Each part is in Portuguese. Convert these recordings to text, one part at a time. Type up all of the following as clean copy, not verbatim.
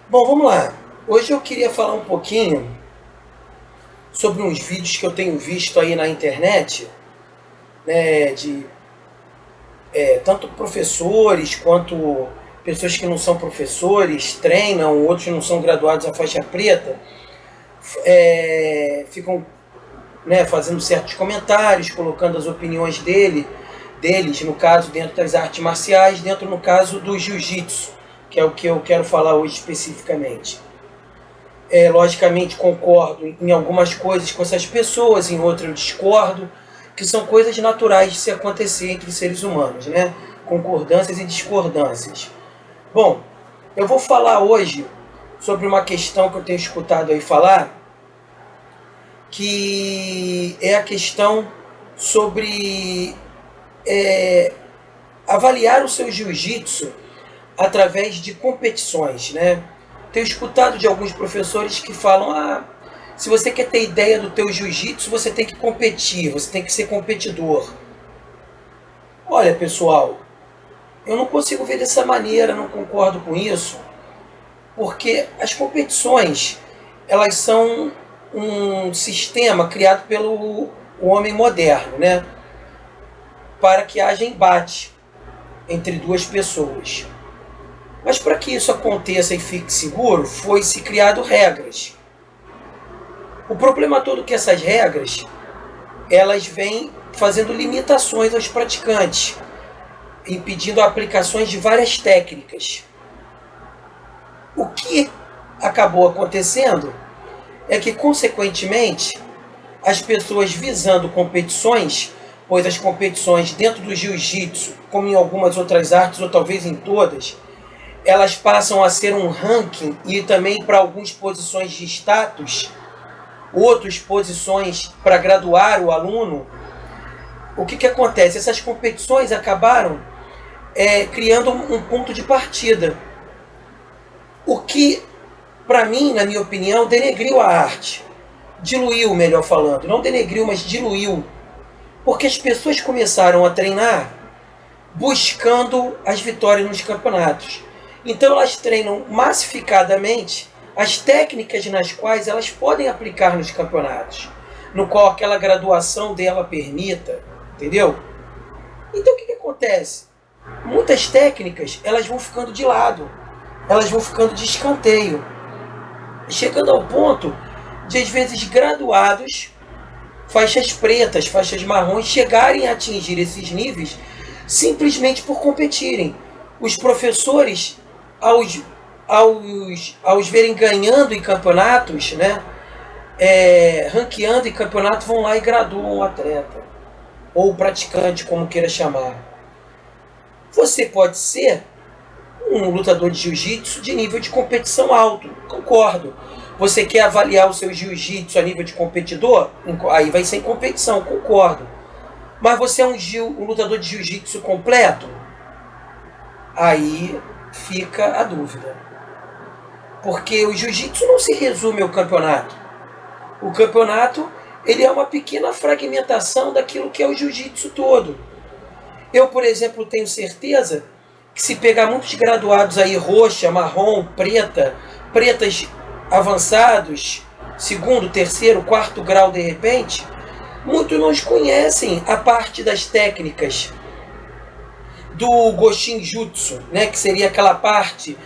Bom, vamos lá. Hoje eu queria falar um pouquinho sobre uns vídeos que eu tenho visto aí na internet, né, de tanto professores quanto pessoas que não são professores, treinam, outros não são graduados a faixa preta, ficam, né, fazendo certos comentários, colocando as opiniões deles, no caso, dentro das artes marciais, dentro, no caso, do jiu-jitsu, que é o que eu quero falar hoje especificamente. Logicamente concordo em algumas coisas com essas pessoas, em outras eu discordo, que são coisas naturais de se acontecer entre seres humanos, né? Concordâncias e discordâncias. Bom, eu vou falar hoje sobre uma questão que eu tenho escutado aí falar, que é a questão sobre avaliar o seu jiu-jitsu através de competições, né? Tenho escutado de alguns professores que falam: se você quer ter ideia do teu jiu-jitsu, você tem que competir, você tem que ser competidor. Olha, pessoal, eu não consigo ver dessa maneira, não concordo com isso, porque as competições, elas são um sistema criado pelo homem moderno, né? Para que haja embate entre duas pessoas. Mas para que isso aconteça e fique seguro, foi-se criado regras. O problema todo é que essas regras, elas vêm fazendo limitações aos praticantes, impedindo aplicações de várias técnicas. O que acabou acontecendo é que, consequentemente, as pessoas visando competições, pois as competições dentro do jiu-jitsu, como em algumas outras artes, ou talvez em todas, elas passam a ser um ranking e também para algumas posições de status, outras posições para graduar o aluno. O que acontece? Essas competições acabaram criando um ponto de partida. O que, para mim, na minha opinião, denegriu a arte. Diluiu, melhor falando. Não denegriu, mas diluiu. Porque as pessoas começaram a treinar buscando as vitórias nos campeonatos. Então elas treinam massificadamente as técnicas nas quais elas podem aplicar nos campeonatos, no qual aquela graduação dela permita, entendeu? Então o que acontece? Muitas técnicas, elas vão ficando de lado, elas vão ficando de escanteio, chegando ao ponto de, às vezes, graduados, faixas pretas, faixas marrons, chegarem a atingir esses níveis simplesmente por competirem. Os professores, aos verem ganhando em campeonatos, né, ranqueando em campeonato, vão lá e graduam o atleta, ou o praticante, como queira chamar. Você pode ser um lutador de jiu-jitsu de nível de competição alto, concordo. Você quer avaliar o seu jiu-jitsu a nível de competidor? Aí vai ser em competição, concordo. Mas você é um lutador de jiu-jitsu completo? Aí fica a dúvida. Porque o jiu-jitsu não se resume ao campeonato. O campeonato, ele é uma pequena fragmentação daquilo que é o jiu-jitsu todo. Eu, por exemplo, tenho certeza que se pegar muitos graduados aí, roxa, marrom, preta, pretas avançados, segundo, terceiro, quarto grau de repente, muitos não conhecem a parte das técnicas do Goshin Jutsu, né, que seria aquela parte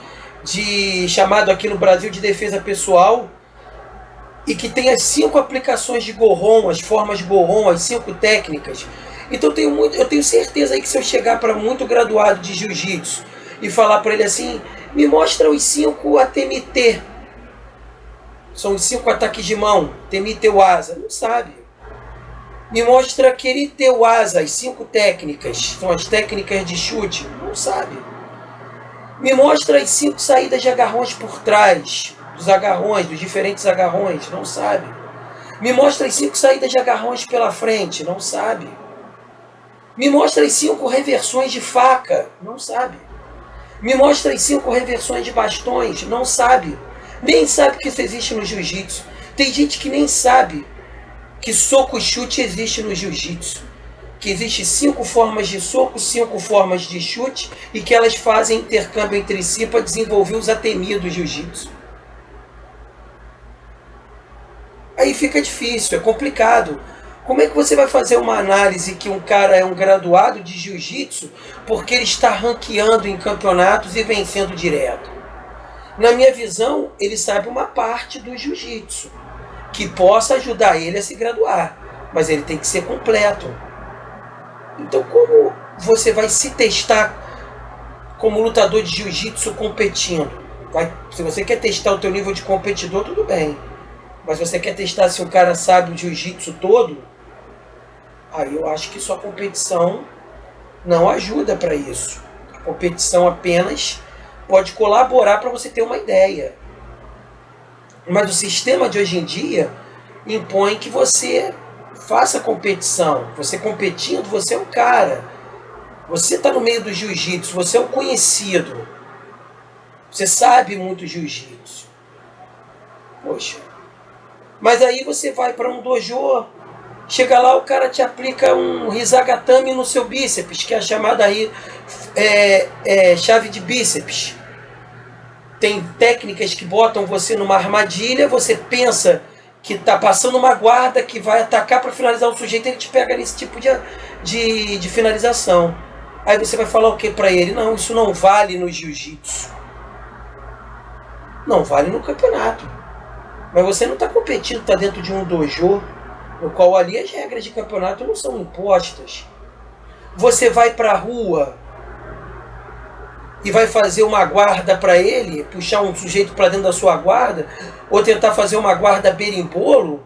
chamado aqui no Brasil de defesa pessoal, e que tem as 5 aplicações de Gohon, as formas Gohon, as 5 técnicas. Então eu tenho certeza aí que se eu chegar para muito graduado de Jiu-Jitsu e falar para ele assim: me mostra os 5 ATMT, são os 5 ataques de mão, TMT Waza, não sabe. Me mostra aquele teu asa, as 5 técnicas, são as técnicas de chute, não sabe. Me mostra as 5 saídas de agarrões por trás, dos agarrões, dos diferentes agarrões, não sabe. Me mostra as 5 saídas de agarrões pela frente, não sabe. Me mostra as 5 reversões de faca, não sabe. Me mostra as 5 reversões de bastões, não sabe. Nem sabe que isso existe no jiu-jitsu. Tem gente que nem sabe que soco e chute existe no jiu-jitsu, que existem 5 formas de soco, 5 formas de chute e que elas fazem intercâmbio entre si para desenvolver os atemi do jiu-jitsu. Aí fica difícil, é complicado. Como é que você vai fazer uma análise que um cara é um graduado de jiu-jitsu porque ele está ranqueando em campeonatos e vencendo direto? Na minha visão, ele sabe uma parte do jiu-jitsu que possa ajudar ele a se graduar, mas ele tem que ser completo. Então, como você vai se testar como lutador de jiu-jitsu competindo? Se você quer testar o teu nível de competidor, tudo bem. Mas você quer testar se o cara sabe o jiu-jitsu todo? Aí eu acho que sua competição não ajuda para isso. A competição apenas pode colaborar para você ter uma ideia. Mas o sistema de hoje em dia impõe que você faça competição. Você competindo, você é um cara. Você está no meio do jiu-jitsu, você é um conhecido. Você sabe muito jiu-jitsu. Poxa. Mas aí você vai para um dojo, chega lá, o cara te aplica um hisagatame no seu bíceps, que é a chamada aí chave de bíceps. Tem técnicas que botam você numa armadilha, você pensa que está passando uma guarda que vai atacar para finalizar o sujeito, ele te pega nesse tipo de finalização. Aí você vai falar o que para ele? Não, isso não vale no jiu-jitsu. Não vale no campeonato. Mas você não está competindo, está dentro de um dojo, no qual ali as regras de campeonato não são impostas. Você vai para a rua e vai fazer uma guarda para ele, puxar um sujeito para dentro da sua guarda, ou tentar fazer uma guarda berimbolo,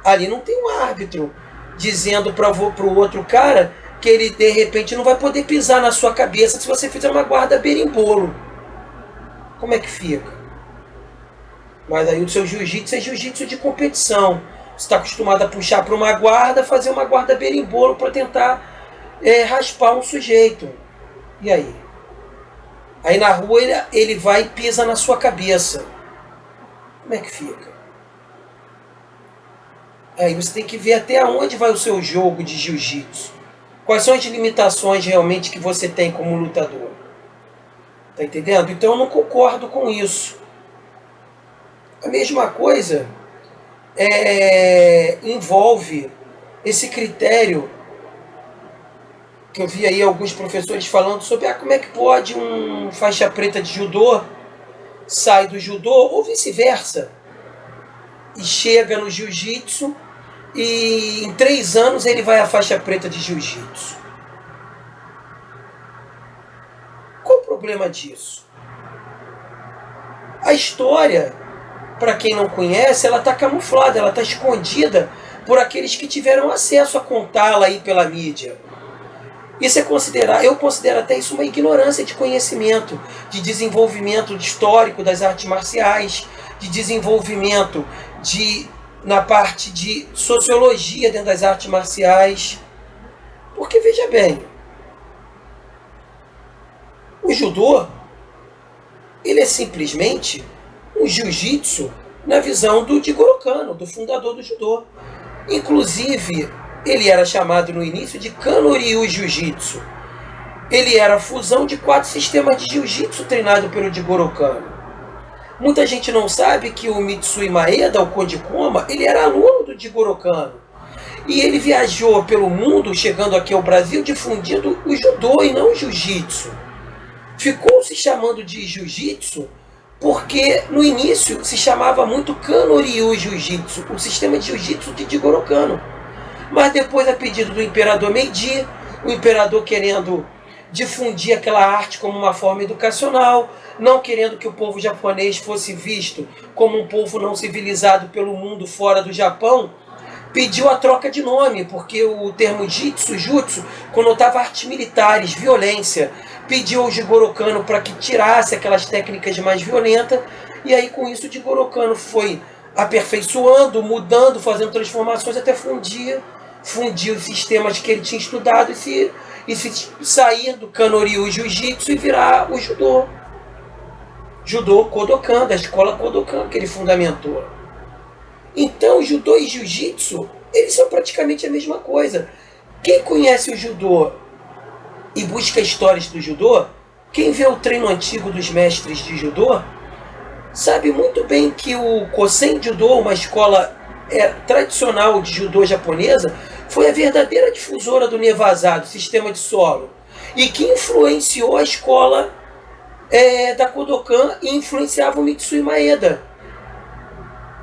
ali não tem um árbitro dizendo para o outro cara que ele de repente não vai poder pisar na sua cabeça se você fizer uma guarda berimbolo. Como é que fica? Mas aí o seu jiu-jitsu é jiu-jitsu de competição. Você está acostumado a puxar para uma guarda, fazer uma guarda berimbolo para tentar raspar um sujeito. E aí? Aí na rua ele vai e pisa na sua cabeça. Como é que fica? Aí você tem que ver até onde vai o seu jogo de jiu-jitsu. Quais são as limitações realmente que você tem como lutador. Tá entendendo? Então eu não concordo com isso. A mesma coisa envolve esse critério que eu vi aí alguns professores falando sobre como é que pode um faixa preta de judô sai do judô ou vice-versa e chega no jiu-jitsu e em 3 anos ele vai à faixa preta de jiu-jitsu. Qual o problema disso? A história, para quem não conhece, ela está camuflada, ela está escondida por aqueles que tiveram acesso a contá-la aí pela mídia. Isso eu considero até isso uma ignorância de conhecimento, de desenvolvimento histórico das artes marciais, de desenvolvimento na parte de sociologia dentro das artes marciais. Porque, veja bem, o judô, ele é simplesmente um jiu-jitsu na visão do Jigoro Kano, do fundador do judô. Inclusive, ele era chamado no início de Kano-Ryu Jiu-Jitsu. Ele era a fusão de 4 sistemas de jiu-jitsu treinado pelo Jigoro Kano. Muita gente não sabe que o Mitsui Maeda, o Kondikoma, ele era aluno do Jigoro Kano. E ele viajou pelo mundo, chegando aqui ao Brasil, difundindo o judô e não o jiu-jitsu. Ficou se chamando de jiu-jitsu porque no início se chamava muito Kano-Ryu Jiu-Jitsu, o sistema de jiu-jitsu de Jigoro Kano. Mas depois, a pedido do imperador Meiji, o imperador querendo difundir aquela arte como uma forma educacional, não querendo que o povo japonês fosse visto como um povo não civilizado pelo mundo fora do Japão, pediu a troca de nome, porque o termo jutsu conotava artes militares, violência. Pediu ao Jigoro Kano para que tirasse aquelas técnicas mais violentas, e aí com isso o Jigoro Kano foi aperfeiçoando, mudando, fazendo transformações até fundir os sistemas que ele tinha estudado e se sair do Kano-Ryu Jiu-Jitsu e virar o judô. Judô Kodokan, da escola Kodokan que ele fundamentou. Então, judô e jiu-jitsu eles são praticamente a mesma coisa. Quem conhece o judô e busca histórias do judô, quem vê o treino antigo dos mestres de judô, sabe muito bem que o Kosen Judô, uma escola tradicional de judô japonesa, foi a verdadeira difusora do Nevazá, do sistema de solo, e que influenciou a escola da Kodokan e influenciava o Mitsui Maeda.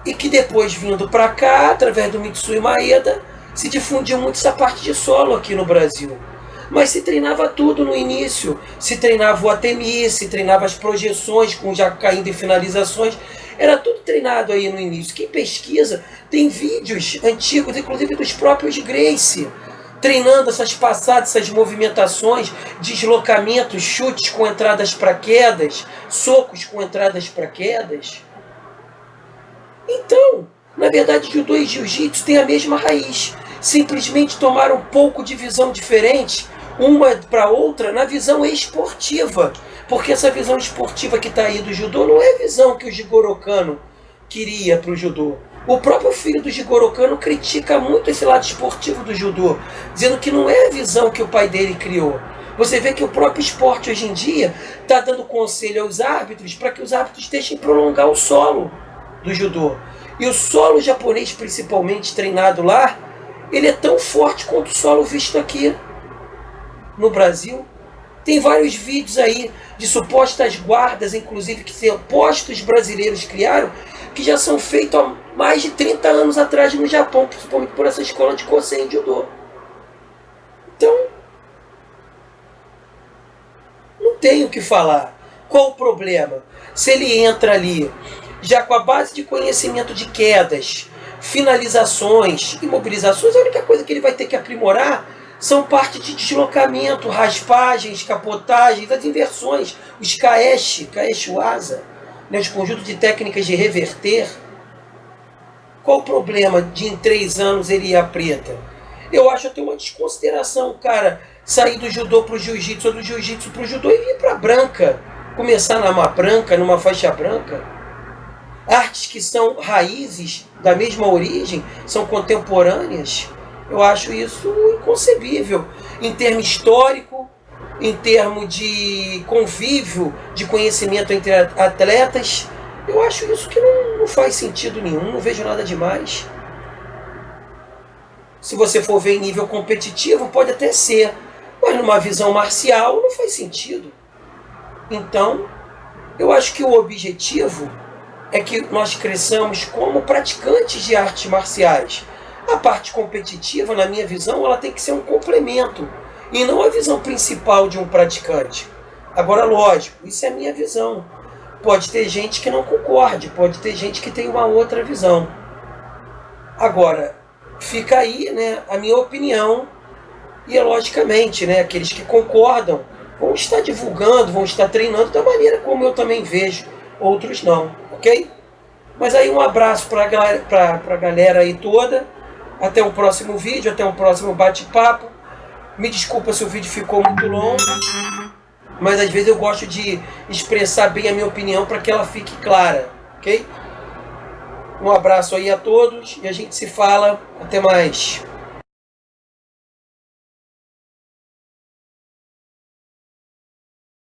E que depois, vindo para cá, através do Mitsui Maeda, se difundiu muito essa parte de solo aqui no Brasil. Mas se treinava tudo no início, se treinava o Atemi, se treinava as projeções com já caindo em finalizações, era tudo treinado aí no início. Quem pesquisa tem vídeos antigos, inclusive dos próprios Gracie, treinando essas passadas, essas movimentações, deslocamentos, chutes com entradas para quedas, socos com entradas para quedas. Então, na verdade, judô e jiu-jitsu têm a mesma raiz, simplesmente tomaram um pouco de visão diferente, uma para outra, na visão esportiva, porque essa visão esportiva que está aí do judô não é a visão que o Jigoro Kano queria para o judô. O próprio filho do Jigoro Kano critica muito esse lado esportivo do judô, dizendo que não é a visão que o pai dele criou. Você vê que o próprio esporte hoje em dia está dando conselho aos árbitros para que os árbitros deixem prolongar o solo do judô. E o solo japonês, principalmente treinado lá, ele é tão forte quanto o solo visto aqui no Brasil. Tem vários vídeos aí de supostas guardas, inclusive, que supostos brasileiros criaram, que já são feitos há mais de 30 anos atrás no Japão, principalmente por essa escola de Kosen Judô. Então, não tem o que falar. Qual o problema? Se ele entra ali já com a base de conhecimento de quedas, finalizações, imobilizações, a única coisa que ele vai ter que aprimorar são parte de deslocamento, raspagens, capotagens, as inversões, os kaeshi waza, né, os conjuntos de técnicas de reverter. Qual o problema de em 3 anos ele ir à preta? Eu acho até uma desconsideração, cara, sair do judô para o jiu-jitsu ou do jiu-jitsu para o judô e vir para a branca, começar numa branca, numa faixa branca. Artes que são raízes da mesma origem, são contemporâneas. Eu acho isso inconcebível, em termo histórico, em termo de convívio, de conhecimento entre atletas. Eu acho isso que não faz sentido nenhum, não vejo nada demais. Se você for ver em nível competitivo, pode até ser, mas numa visão marcial não faz sentido. Então, eu acho que o objetivo é que nós cresçamos como praticantes de artes marciais. A parte competitiva, na minha visão, ela tem que ser um complemento e não a visão principal de um praticante. Agora, lógico, isso é a minha visão. Pode ter gente que não concorde, pode ter gente que tem uma outra visão. Agora, fica aí, né, a minha opinião e, logicamente, né, aqueles que concordam vão estar divulgando, vão estar treinando da maneira como eu também vejo, outros não, ok? Mas aí um abraço para a galera aí toda. Até o próximo vídeo, até o próximo bate-papo. Me desculpa se o vídeo ficou muito longo, mas às vezes eu gosto de expressar bem a minha opinião para que ela fique clara, ok? Um abraço aí a todos e a gente se fala. Até mais.